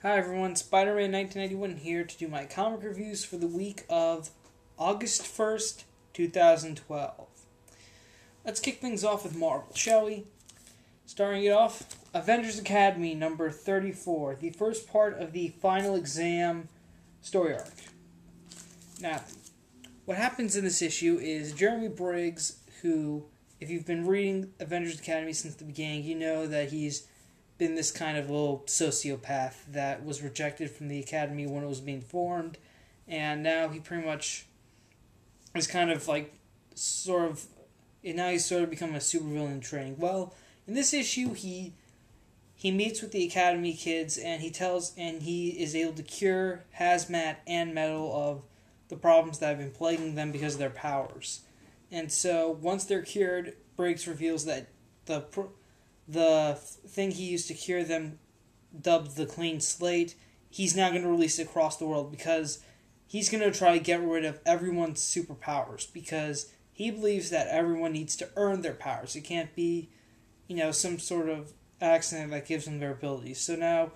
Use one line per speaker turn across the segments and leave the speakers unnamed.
Hi everyone, Spider-Man 1991 here to do my comic reviews for the week of August 1st, 2012. Let's kick things off with Marvel, shall we? Starting it off, Avengers Academy number 34, the first part of the Final Exam story arc. Now, what happens in this issue is Jeremy Briggs, who, if you've been reading Avengers Academy since the beginning, you know that he's been this kind of little sociopath that was rejected from the Academy when it was being formed, and now he pretty much is kind of like now he's sort of become a supervillain in training. Well, in this issue, he meets with the Academy kids and he is able to cure Hazmat and Metal of the problems that have been plaguing them because of their powers. And so once they're cured, Briggs reveals that the thing he used to cure them, dubbed the Clean Slate, he's now going to release it across the world because he's going to try to get rid of everyone's superpowers because he believes that everyone needs to earn their powers. It can't be, some sort of accident that gives them their abilities. So now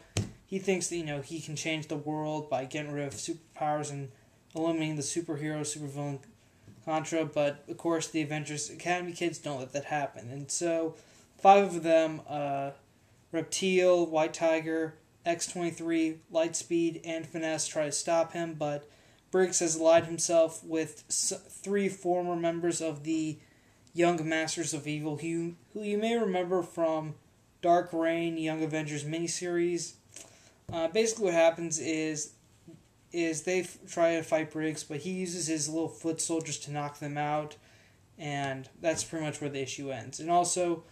he thinks that, he can change the world by getting rid of superpowers and eliminating the supervillain Contra, but of course the Avengers Academy kids don't let that happen. And so 5 of them, Reptile, White Tiger, X-23, Lightspeed, and Finesse try to stop him, but Briggs has allied himself with 3 former members of the Young Masters of Evil, who you may remember from Dark Reign, Young Avengers miniseries. Basically what happens is they try to fight Briggs, but he uses his little foot soldiers to knock them out, and that's pretty much where the issue ends. And also,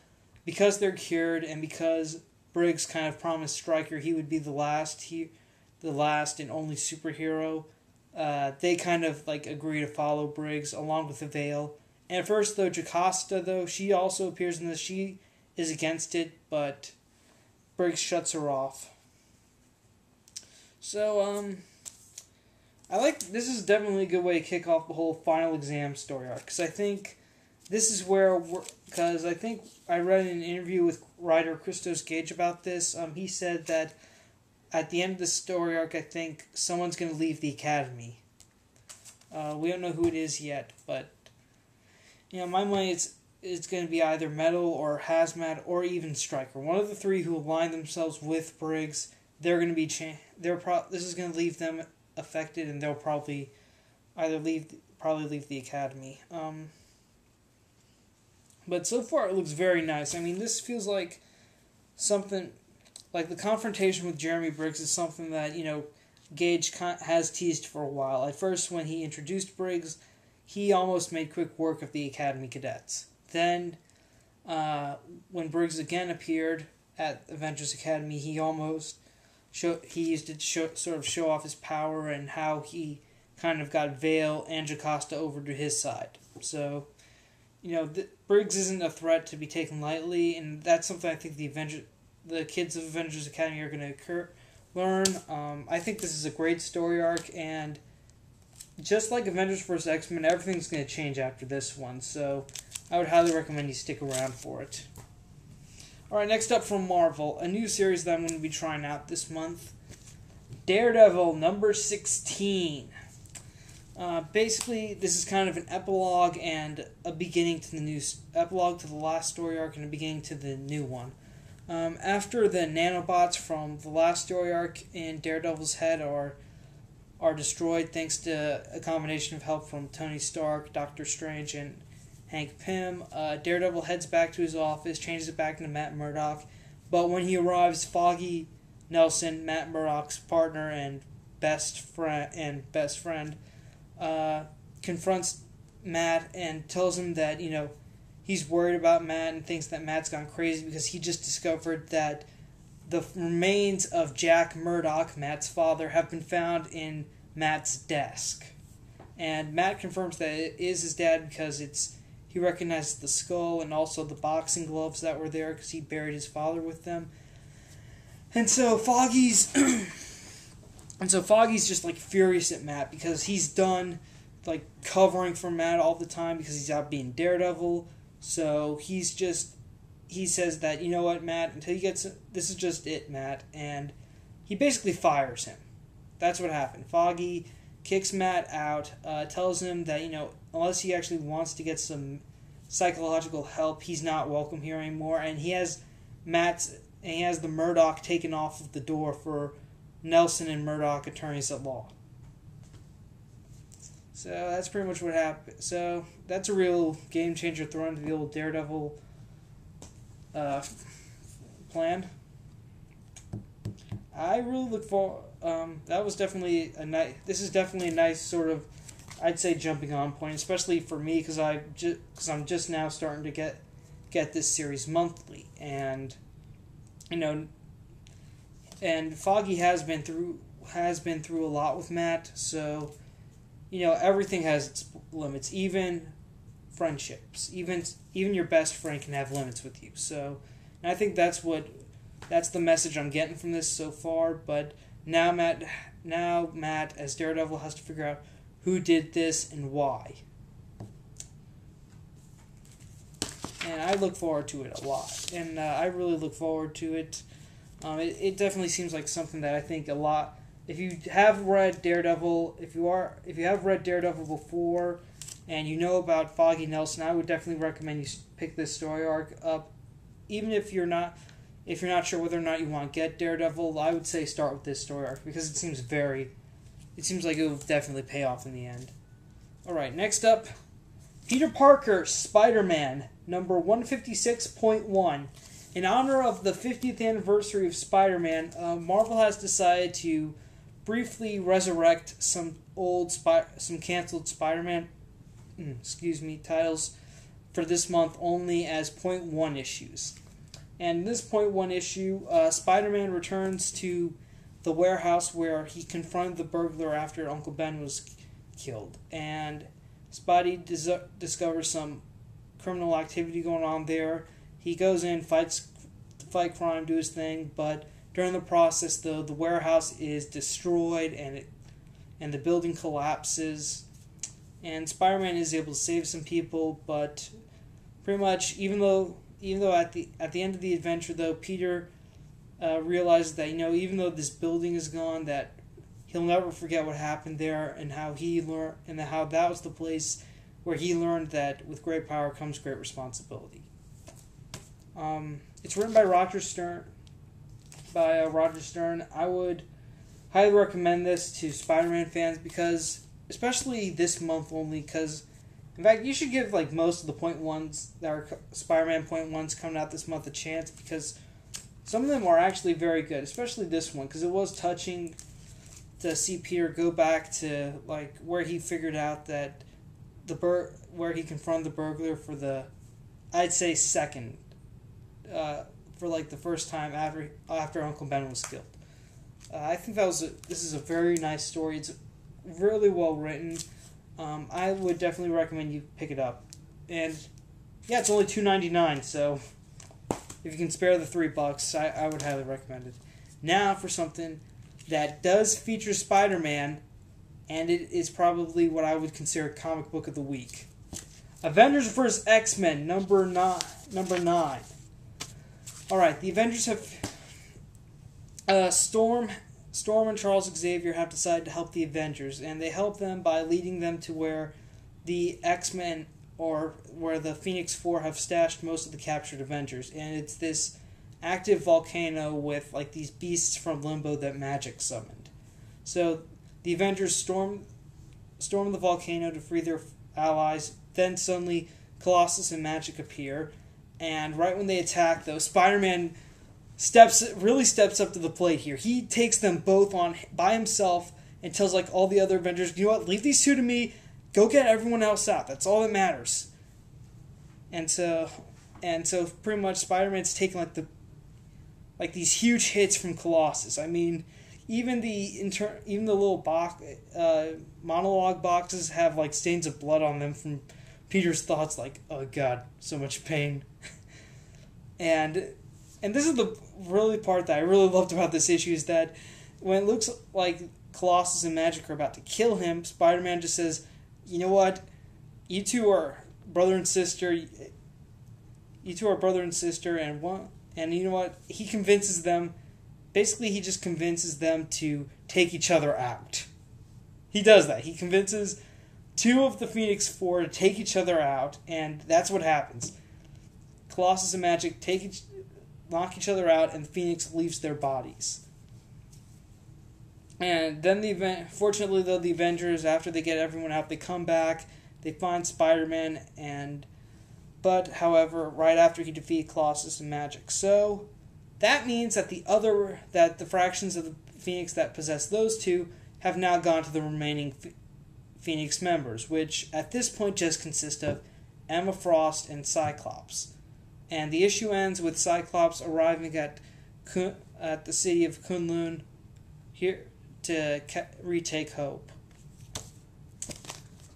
because they're cured, and because Briggs kind of promised Stryker he would be the last and only superhero, they kind of agree to follow Briggs along with the Veil. And at first, Jocasta, she also appears in this. She is against it, but Briggs shuts her off. So, this is definitely a good way to kick off the whole Final Exam story arc, because I think this is because I think I read an interview with writer Christos Gage about this. He said that at the end of the story arc, I think someone's going to leave the Academy. We don't know who it is yet, but my money it's going to be either Metal or Hazmat or even Stryker. One of the 3 who align themselves with Briggs, they're going to be this is going to leave them affected, and they'll probably leave the Academy. But so far it looks very nice. I mean, this feels like something like the confrontation with Jeremy Briggs is something that, Gage has teased for a while. At first, when he introduced Briggs, he almost made quick work of the Academy cadets. Then, when Briggs again appeared at Avengers Academy, he used it to show off his power and how he kind of got Veil and Jocasta over to his side. So, Briggs isn't a threat to be taken lightly, and that's something I think the kids of Avengers Academy are going to learn. I think this is a great story arc, and just like Avengers vs. X-Men, everything's going to change after this one, so I would highly recommend you stick around for it. Alright, next up from Marvel, a new series that I'm going to be trying out this month, Daredevil number 16. Basically, this is kind of an epilogue and a beginning to epilogue to the last story arc and a beginning to the new one. After the nanobots from the last story arc in Daredevil's head are destroyed thanks to a combination of help from Tony Stark, Doctor Strange, and Hank Pym, Daredevil heads back to his office, changes it back into Matt Murdock, but when he arrives, Foggy Nelson, Matt Murdock's partner and best friend, confronts Matt and tells him that, he's worried about Matt and thinks that Matt's gone crazy because he just discovered that the remains of Jack Murdock, Matt's father, have been found in Matt's desk. And Matt confirms that it is his dad because he recognizes the skull and also the boxing gloves that were there because he buried his father with them. And so Foggy's just furious at Matt because he's done covering for Matt all the time because he's out being Daredevil. So he says that, you know what, Matt, until you get this is just it, Matt. And he basically fires him. That's what happened. Foggy kicks Matt out, tells him that, unless he actually wants to get some psychological help, he's not welcome here anymore, and he has the Murdoch taken off of the door for Nelson and Murdoch attorneys at law. So that's pretty much what happened. So that's a real game changer thrown into the old Daredevil plan. I really look for. That was definitely a nice. This is definitely a nice sort of, I'd say, jumping on point, especially for me because I'm just now starting to get this series monthly, and and Foggy has been through a lot with Matt, so everything has its limits, even friendships, even your best friend can have limits with you. So, and I think that's the message I'm getting from this so far. But now Matt as Daredevil has to figure out who did this and why. And I look forward to it a lot, and I really look forward to it. It definitely seems like something that I think a lot. If you have read Daredevil, if you have read Daredevil before, and you know about Foggy Nelson, I would definitely recommend you pick this story arc up. Even if you're not sure whether or not you want to get Daredevil, I would say start with this story arc because it seems like it will definitely pay off in the end. All right, next up, Peter Parker, Spider-Man, number 156.1. In honor of the 50th anniversary of Spider-Man, Marvel has decided to briefly resurrect some canceled Spider-Man titles for this month only as .1 issues. And in this .1 issue, Spider-Man returns to the warehouse where he confronted the burglar after Uncle Ben was killed. And Spidey discovers some criminal activity going on there. He goes in, fight crime, do his thing, but during the process, the warehouse is destroyed and the building collapses. And Spider-Man is able to save some people, but pretty much even though at the end of the adventure though, Peter realizes that even though this building is gone, that he'll never forget what happened there and how that was the place where he learned that with great power comes great responsibility. It's written by Roger Stern. I would highly recommend this to Spider-Man fans because, especially this month only, because in fact you should give most of the .1s that are Spider-Man .1s coming out this month a chance because some of them are actually very good, especially this one because it was touching to see Peter go back to where he figured out that where he confronted the burglar for the, I'd say, second. For the first time after Uncle Ben was killed. I think this is a very nice story. It's really well written. I would definitely recommend you pick it up. And yeah, it's only $2.99, so if you can spare the $3, I would highly recommend it. Now for something that does feature Spider-Man, and it is probably what I would consider comic book of the week. Avengers vs. X-Men, number 9. Alright, the Avengers have... Storm and Charles Xavier have decided to help the Avengers, and they help them by leading them to where the X-Men, or where the Phoenix Four have stashed most of the captured Avengers. And it's this active volcano with these beasts from Limbo that Magic summoned. So the Avengers storm the volcano to free their allies, then suddenly Colossus and Magic appear. And right when they attack, though, Spider-Man really steps up to the plate here. He takes them both on by himself and tells all the other Avengers, you know what, leave these two to me. Go get everyone else out. That's all that matters. And so pretty much Spider-Man's taking these huge hits from Colossus. I mean, even the little monologue boxes have stains of blood on them from Peter's thoughts, oh God, so much pain. And this is the really part that I really loved about this issue is that when it looks like Colossus and Magic are about to kill him, Spider-Man just says, you know what, you two are brother and sister, and you know what, he convinces them basically he just convinces them to take each other out. He does that. He convinces two of the Phoenix Four to take each other out, and that's what happens. Colossus and Magic knock each other out, and the Phoenix leaves their bodies. And then fortunately though, the Avengers, after they get everyone out, they come back, they find Spider-Man, but however, right after he defeats Colossus and Magic. So that means that the fractions of the Phoenix that possess those two have now gone to the remaining Phoenix members, which at this point just consist of Emma Frost and Cyclops. And the issue ends with Cyclops arriving at the city of Kunlun here to retake Hope.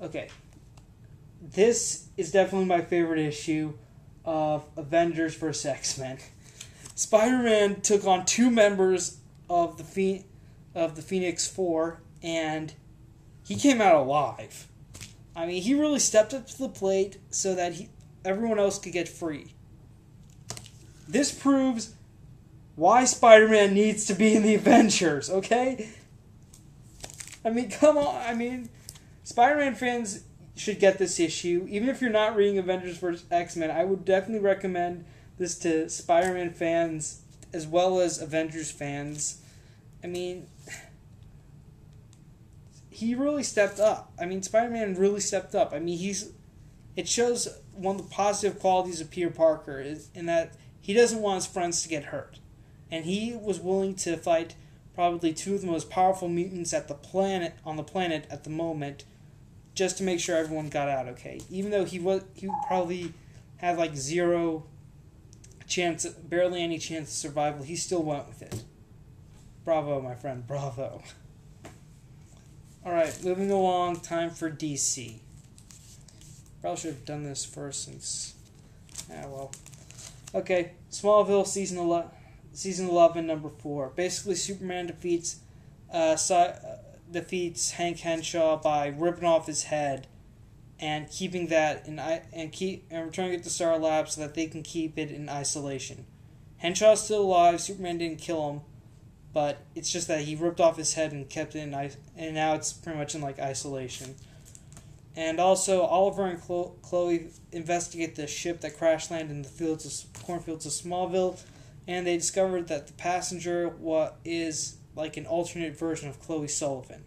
Okay. This is definitely my favorite issue of Avengers vs. X-Men. Spider-Man took on two members of the Phoenix Four, and he came out alive. I mean, he really stepped up to the plate so that everyone else could get free. This proves why Spider-Man needs to be in the Avengers, okay? I mean, come on. I mean, Spider-Man fans should get this issue. Even if you're not reading Avengers vs. X-Men, I would definitely recommend this to Spider-Man fans as well as Avengers fans. I mean, he really stepped up. I mean, Spider-Man really stepped up. I mean, it shows one of the positive qualities of Peter Parker is in that he doesn't want his friends to get hurt. And he was willing to fight probably two of the most powerful mutants on the planet at the moment, just to make sure everyone got out okay. Even though he probably had like zero chance, barely any chance of survival, he still went with it. Bravo, my friend, bravo. Alright, moving along, time for DC. Probably should have done this first since... well. Okay, Smallville, Season 11, number 4. Basically, Superman defeats Hank Henshaw by ripping off his head and keeping that and returning it to Star Labs so that they can keep it in isolation. Henshaw's still alive. Superman didn't kill him, but it's just that he ripped off his head and kept it in and now it's pretty much in like isolation. And also, Oliver and Chloe investigate the ship that crash landed in the cornfields of Smallville, and they discovered that the passenger is like an alternate version of Chloe Sullivan.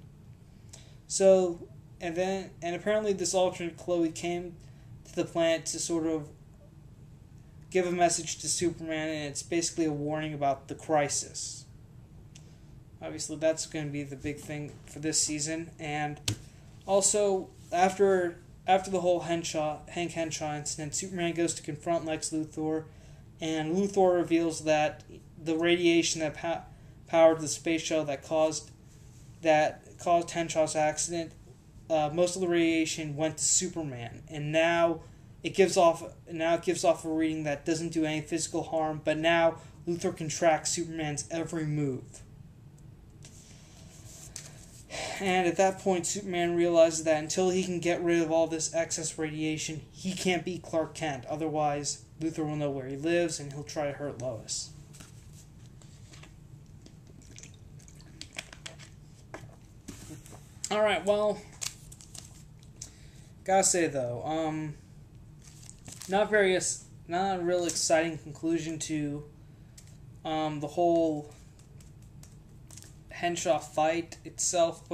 So, and apparently this alternate Chloe came to the planet to sort of give a message to Superman, and it's basically a warning about the crisis. Obviously, that's going to be the big thing for this season, and also after the whole Hank Henshaw incident, Superman goes to confront Lex Luthor, and Luthor reveals that the radiation that powered the space shuttle that caused Henshaw's accident, most of the radiation went to Superman, and now it gives off a reading that doesn't do any physical harm, but now Luthor can track Superman's every move. And at that point, Superman realizes that until he can get rid of all this excess radiation, he can't beat Clark Kent. Otherwise, Luthor will know where he lives, and he'll try to hurt Lois. Alright, well, gotta say though, not a real exciting conclusion to the whole Henshaw fight itself.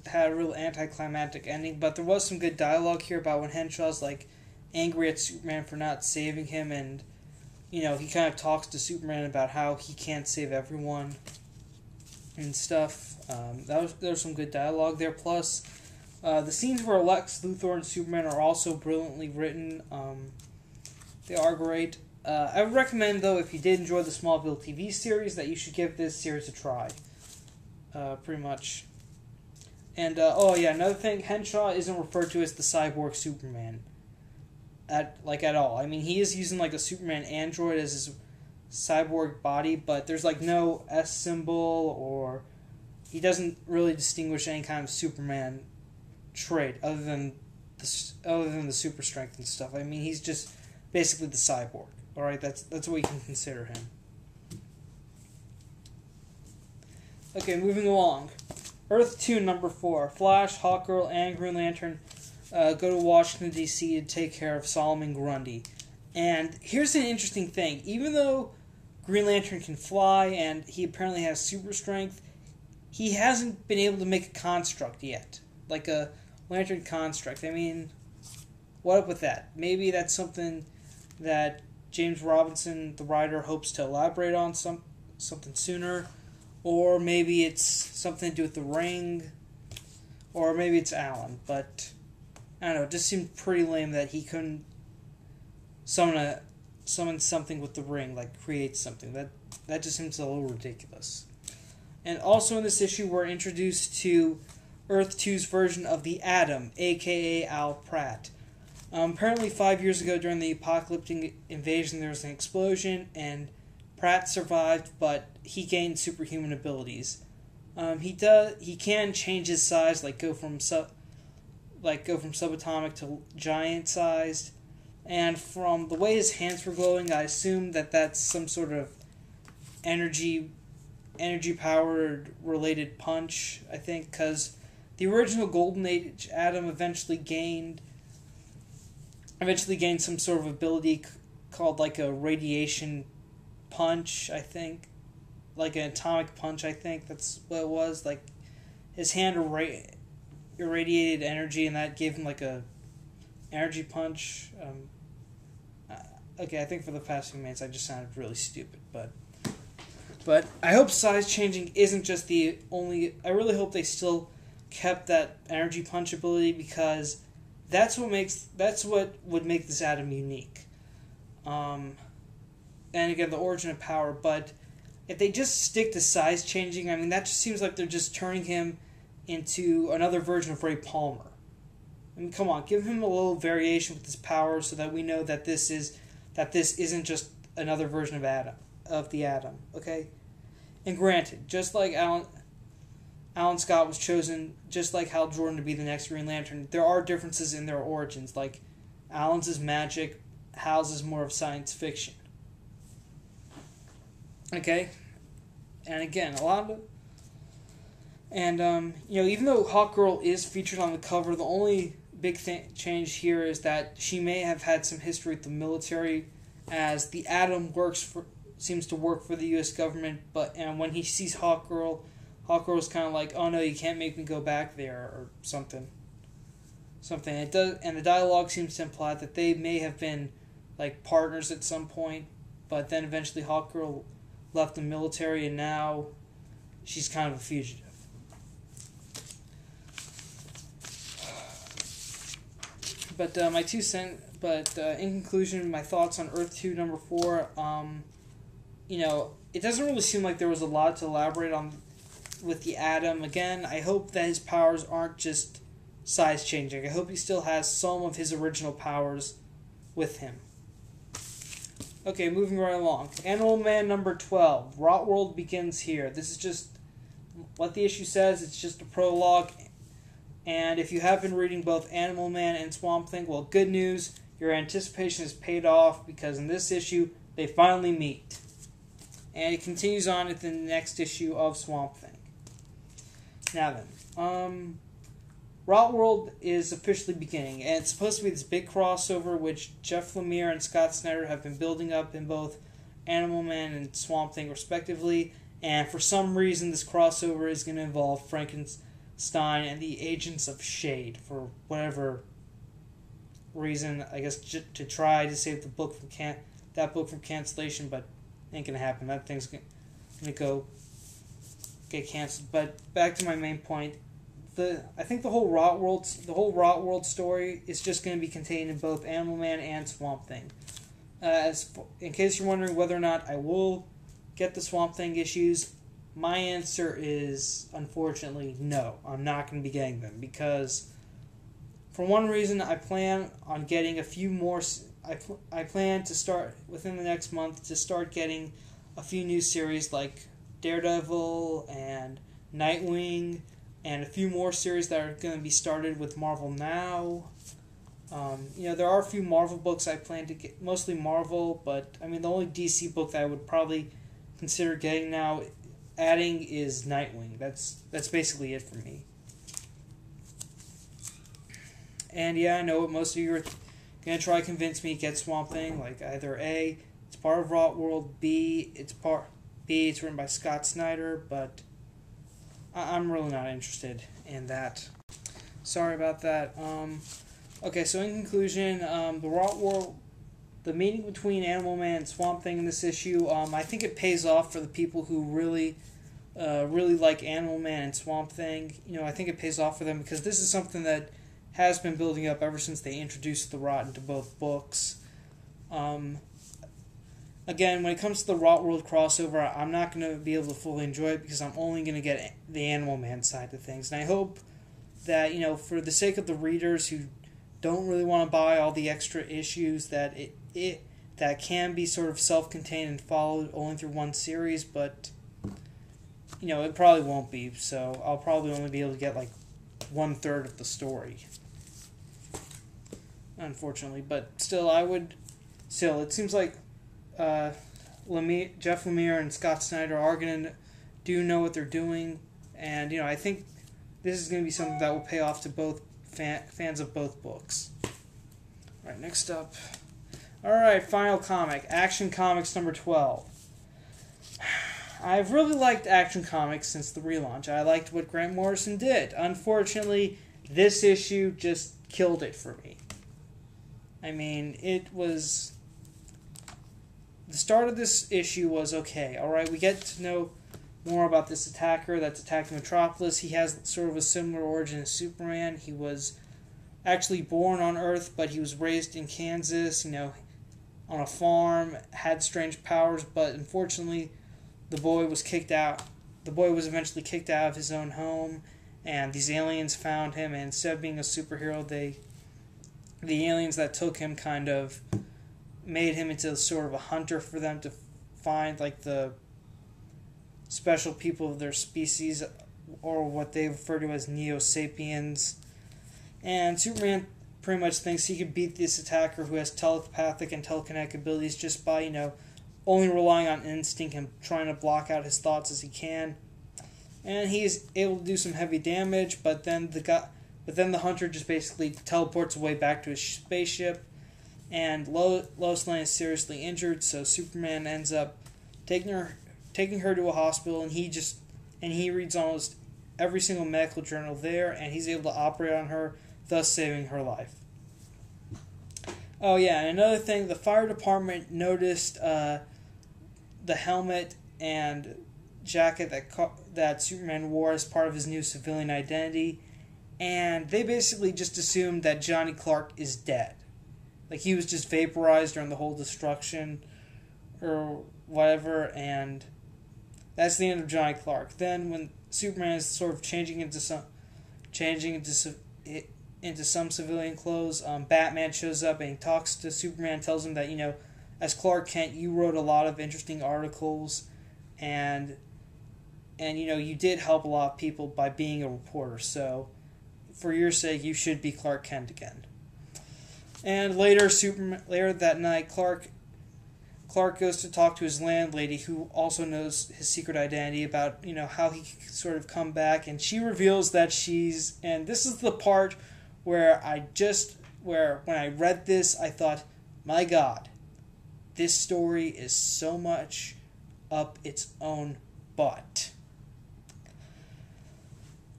Had a real anticlimactic ending, but there was some good dialogue here about when Henshaw's like angry at Superman for not saving him, and he kind of talks to Superman about how he can't save everyone and stuff. There was some good dialogue there. Plus, the scenes where Lex Luthor and Superman are also brilliantly written. They are great. I would recommend, though, if you did enjoy the Smallville TV series, that you should give this series a try. Pretty much. And, another thing, Henshaw isn't referred to as the cyborg Superman. At all. I mean, he is using, like, a Superman android as his cyborg body, but there's, like, no S symbol, or he doesn't really distinguish any kind of Superman trait other than the super strength and stuff. I mean, he's just basically the cyborg. Alright, that's what you can consider him. Okay, moving along. Earth 2, number 4. Flash, Hawkgirl, and Green Lantern go to Washington, D.C. to take care of Solomon Grundy. And here's an interesting thing. Even though Green Lantern can fly and he apparently has super strength, he hasn't been able to make a construct yet. Like a Lantern construct. I mean, what up with that? Maybe that's something that James Robinson, the writer, hopes to elaborate on something sooner. Or maybe it's something to do with the ring. Or maybe it's Alan. But, I don't know, it just seemed pretty lame that he couldn't summon something with the ring, like create something. That just seems a little ridiculous. And also in this issue, we're introduced to Earth 2's version of the Atom, a.k.a. Al Pratt. Apparently 5 years ago during the apocalyptic invasion, there was an explosion, and Pratt survived, but he gained superhuman abilities. He can change his size, like go from subatomic to giant sized. And from the way his hands were glowing, I assume that that's some sort of energy powered related punch, I think, because the original Golden Age Atom eventually gained some sort of ability called like a radiation punch, I think. Like an atomic punch, I think that's what it was. Like his hand irradiated energy, and that gave him like a energy punch. Okay, I think for the past few minutes I just sounded really stupid, but I hope size changing isn't just the only. I really hope they still kept that energy punch ability, because that's what would make this Atom unique. And again, the origin of power. But if they just stick to size changing, I mean, that just seems like they're just turning him into another version of Ray Palmer. I mean, come on, give him a little variation with his power so that we know that this isn't just another version of the Atom, okay? And granted, just like Alan Scott was chosen, just like Hal Jordan, to be the next Green Lantern, there are differences in their origins. Like, Alan's is magic, Hal's is more of science fiction. Okay? And again, even though Hawkgirl is featured on the cover, the only big change here is that she may have had some history with the military, as the Atom seems to work for the U.S. government, and when he sees Hawkgirl's kind of like, oh no, you can't make me go back there, or something. It does, and the dialogue seems to imply that they may have been like partners at some point, but then eventually Hawkgirl left the military, and now she's kind of a fugitive. But in conclusion, my thoughts on Earth 2 number 4. It doesn't really seem like there was a lot to elaborate on with the Atom. Again, I hope that his powers aren't just size changing. I hope he still has some of his original powers with him. Okay, moving right along. Animal Man number 12. Rot World begins here. This is just what the issue says. It's just a prologue. And if you have been reading both Animal Man and Swamp Thing, well, good news. Your anticipation is paid off, because in this issue, they finally meet. And it continues on at the next issue of Swamp Thing. Now then, Rot World is officially beginning, and it's supposed to be this big crossover which Jeff Lemire and Scott Snyder have been building up in both Animal Man and Swamp Thing respectively, and for some reason this crossover is going to involve Frankenstein and the Agents of S.H.I.E.L.D. for whatever reason, I guess to try to save the book from cancellation, but it ain't going to happen. That thing's going to get canceled. But back to my main point. I think the whole Rot World story is just going to be contained in both Animal Man and Swamp Thing. In case you're wondering whether or not I will get the Swamp Thing issues, my answer is unfortunately no. I'm not going to be getting them, because for one reason, I plan on getting a few more. I plan to start within the next month to start getting a few new series like Daredevil and Nightwing, and a few more series that are going to be started with Marvel now. There are a few Marvel books I plan to get, mostly Marvel, but I mean the only DC book that I would probably consider getting now adding is Nightwing. That's basically it for me. And yeah, I know what most of you are gonna try to convince me to get Swamp Thing. Like either A, it's part of Rot World, B, it's written by Scott Snyder, but I'm really not interested in that. Sorry about that. Okay, so in conclusion, the Rot World, the meeting between Animal Man and Swamp Thing in this issue, I think it pays off for the people who really like Animal Man and Swamp Thing. You know, I think it pays off for them because this is something that has been building up ever since they introduced the Rot into both books. Again, when it comes to the Rot World crossover, I'm not going to be able to fully enjoy it because I'm only going to get the Animal Man side of things. And I hope that, you know, for the sake of the readers who don't really want to buy all the extra issues, that that can be sort of self-contained and followed only through one series, but, you know, it probably won't be. So I'll probably only be able to get like 1/3 of the story, unfortunately. But still, it seems like Jeff Lemire and Scott Snyder are going to do know what they're doing, and you know, I think this is going to be something that will pay off to both fans of both books. All right, next up. All right, final comic, Action Comics number 12. I've really liked Action Comics since the relaunch. I liked what Grant Morrison did. Unfortunately, this issue just killed it for me. I mean, the start of this issue was okay. Alright, we get to know more about this attacker that's attacking Metropolis. He has sort of a similar origin as Superman. He was actually born on Earth, but he was raised in Kansas, you know, on a farm, had strange powers, but unfortunately the boy was kicked out. The boy was eventually kicked out of his own home, and these aliens found him, and instead of being a superhero, the aliens that took him kind of made him into sort of a hunter for them to find, like, the special people of their species, or what they refer to as Neo-Sapiens. And Superman pretty much thinks he could beat this attacker who has telepathic and telekinetic abilities just by, you know, only relying on instinct and trying to block out his thoughts as he can. And he's able to do some heavy damage, but then the hunter just basically teleports away back to his spaceship, and Lois Lane is seriously injured, so Superman ends up taking her to a hospital, and he reads almost every single medical journal there, and he's able to operate on her, thus saving her life. Oh yeah, and another thing, the fire department noticed the helmet and jacket that Superman wore as part of his new civilian identity, and they basically just assumed that Johnny Clark is dead. Like, he was just vaporized during the whole destruction or whatever, and that's the end of Johnny Clark. Then when Superman is sort of changing into some civilian clothes, Batman shows up and he talks to Superman, tells him that, you know, as Clark Kent, you wrote a lot of interesting articles, and you know, you did help a lot of people by being a reporter, so for your sake, you should be Clark Kent again. And later that night, Clark goes to talk to his landlady, who also knows his secret identity, about, you know, how he can sort of come back, and she reveals that and this is the part where when I read this, I thought, my God, this story is so much up its own butt.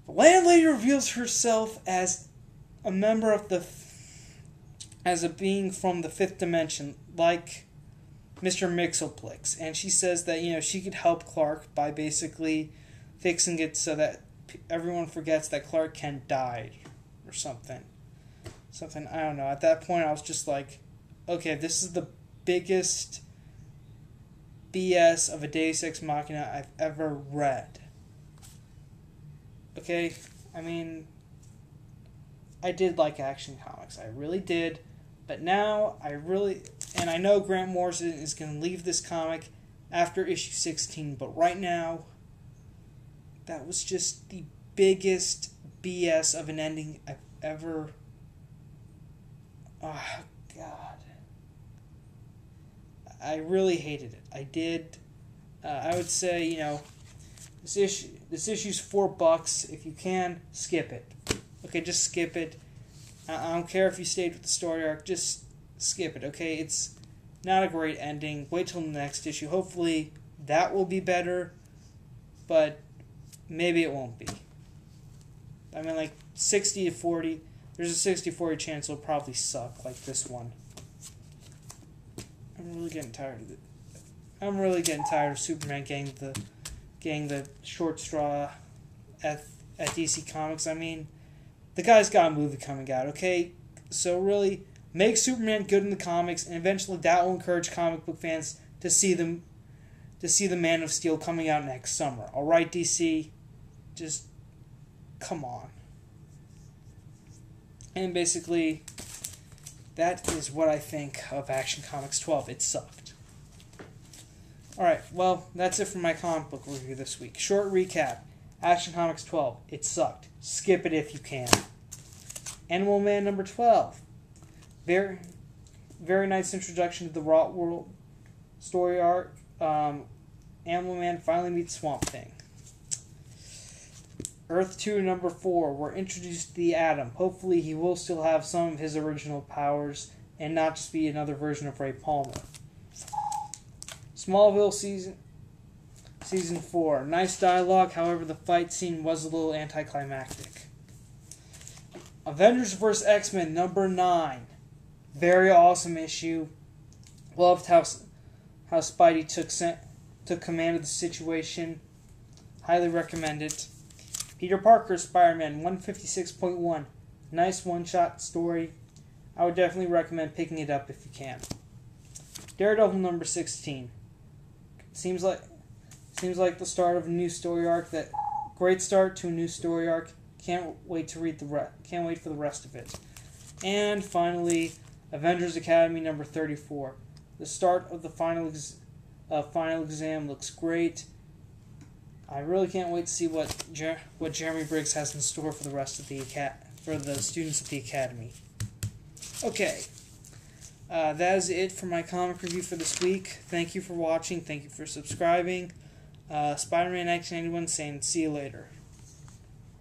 The landlady reveals herself as a member of as a being from the fifth dimension, like Mr. Mxyzptlk, and she says that, you know, she could help Clark by basically fixing it so that everyone forgets that Clark Kent died, or something. I don't know. At that point, I was just like, okay, this is the biggest BS of a Deus Ex Machina I've ever read. Okay, I mean, I did like Action Comics. I really did. But now, and I know Grant Morrison is going to leave this comic after issue 16, but right now, that was just the biggest BS of an ending I've ever... Oh, God. I really hated it. I did. I would say, you know, This issue's $4. If you can, skip it. Okay, just skip it. I don't care if you stayed with the story arc. Just skip it. Okay, it's not a great ending. Wait till the next issue. Hopefully that will be better, but maybe it won't be. I mean, like 60 to 40. There's a 60-40 chance it'll probably suck, like this one. I'm really getting tired of it. I'm really getting tired of Superman getting the short straw at DC Comics. I mean, the guy's got a movie coming out, okay? So really, make Superman good in the comics, and eventually that will encourage comic book fans to see the Man of Steel coming out next summer. All right, DC, just come on. And basically, that is what I think of Action Comics 12. It sucked. Alright, well, that's it for my comic book review this week. Short recap. Action Comics 12. It sucked. Skip it if you can. Animal Man number 12. Very nice introduction to the Rot World story arc. Animal Man finally meets Swamp Thing. Earth 2 number 4. We're introduced to the Atom. Hopefully he will still have some of his original powers and not just be another version of Ray Palmer. Smallville season 4. Nice dialogue, however the fight scene was a little anticlimactic. Avengers vs. X-Men number 9. Very awesome issue. Loved how Spidey took command of the situation. Highly recommend it. Peter Parker, Spider-Man 156.1. Nice one-shot story. I would definitely recommend picking it up if you can. Daredevil number 16. Seems like the start of a new story arc. That great start to a new story arc. Can't wait to read can't wait for the rest of it. And finally, Avengers Academy number 34. The start of the final exam looks great. I really can't wait to see what Jeremy Briggs has in store for the rest of for the students at the Academy. Okay, that is it for my comic review for this week. Thank you for watching. Thank you for subscribing. Spider-Man 1991 saying see you later.